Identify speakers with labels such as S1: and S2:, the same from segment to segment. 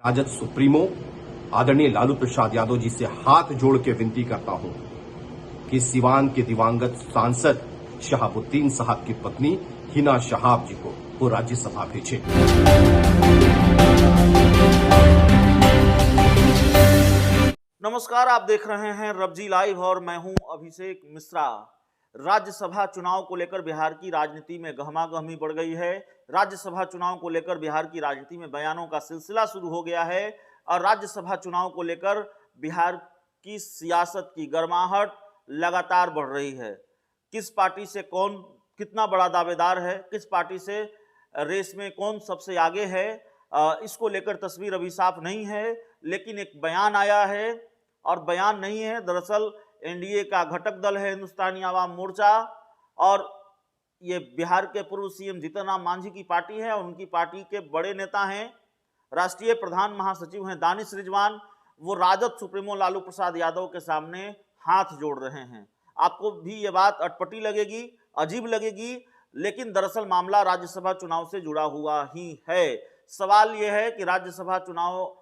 S1: Rajad supremo आदरणीय लालू प्रसाद यादव जी से हाथ जोड़ के विनती करता हूं कि सिवान के दिवंगत सांसद शहाबुद्दीन साहब की पत्नी हिना शहाब जी को वो राज्यसभा भेजे।
S2: नमस्कार, आप देख रहे हैं रबजी लाइव और मैं हूं अभिषेक मिश्रा। राज्यसभा चुनाव को लेकर बिहार की राजनीति में गहमागहमी बढ़ गई है। राज्यसभा चुनाव को लेकर बिहार की राजनीति में बयानों का सिलसिला शुरू हो गया है और राज्यसभा चुनाव को लेकर बिहार की सियासत की गर्माहट लगातार बढ़ रही है। किस पार्टी से कौन कितना बड़ा दावेदार है, किस पार्टी से रेस में कौन सबसे आगे है, इसको लेकर तस्वीर अभी साफ नहीं है, लेकिन एक बयान आया है और बयान नहीं है, दरअसल एनडीए का घटक दल है हिंदुस्तानी आवाम मोर्चा और ये बिहार के पूर्व सीएम जीतन राम मांझी की पार्टी है और उनकी पार्टी के बड़े नेता हैं, राष्ट्रीय प्रधान महासचिव हैं दानिश रिजवान। वो राजद सुप्रीमो लालू प्रसाद यादव के सामने हाथ जोड़ रहे हैं। आपको भी ये बात अटपटी लगेगी, अजीब लगेगी, लेकिन दरअसल मामला राज्यसभा चुनाव से जुड़ा हुआ ही है। सवाल यह है कि राज्यसभा चुनाव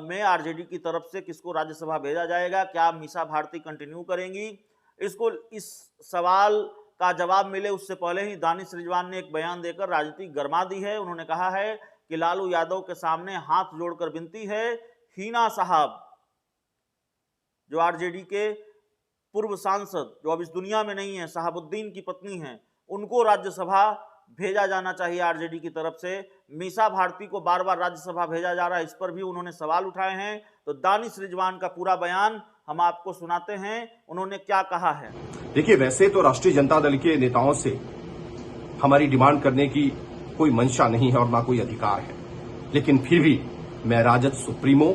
S2: में आरजेडी की तरफ से किसको राज्यसभा भेजा जाएगा, क्या मीसा भारती कंटिन्यू करेंगी? इस सवाल का जवाब मिले उससे पहले ही दानिश रिजवान ने एक बयान देकर राजनीति गरमा दी है। उन्होंने कहा है कि लालू यादव के सामने हाथ जोड़कर विनती है, हिना साहब जो आरजेडी के पूर्व सांसद जो अब इस दुनिया में नहीं है, शहाबुद्दीन की पत्नी हैं, उनको राज्यसभा भेजा जाना चाहिए आरजेडी की तरफ से। मीसा भारती को बार बार राज्यसभा भेजा जा रहा है, इस पर भी उन्होंने सवाल उठाए हैं। तो दानिश रिजवान का पूरा बयान हम आपको सुनाते हैं, उन्होंने क्या कहा है।
S1: देखिए, वैसे तो राष्ट्रीय जनता दल के नेताओं से हमारी डिमांड करने की कोई मंशा नहीं है और ना कोई अधिकार है, लेकिन फिर भी मैं राजद सुप्रीमो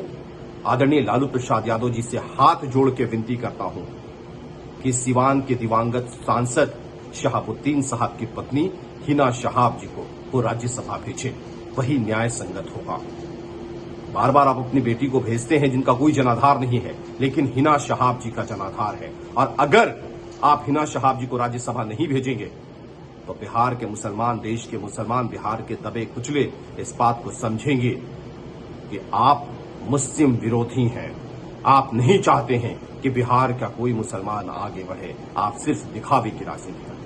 S1: आदरणीय लालू प्रसाद यादव जी से हाथ जोड़ के विनती करता हूं कि सिवान के दिवंगत सांसद शहाबुद्दीन साहब की पत्नी हिना शहाब जी को वो राज्यसभा भेजे, वही न्याय संगत होगा। बार बार आप अपनी बेटी को भेजते हैं जिनका कोई जनाधार नहीं है, लेकिन हिना शहाब जी का जनाधार है। और अगर आप हिना शहाब जी को राज्यसभा नहीं भेजेंगे तो बिहार के मुसलमान, देश के मुसलमान बिहार के दबे कुचले इस बात को समझेंगे कि आप मुस्लिम विरोधी हैं। आप नहीं चाहते हैं कि बिहार का कोई मुसलमान आगे बढ़े, आप सिर्फ दिखावे की राजनीति करते हैं।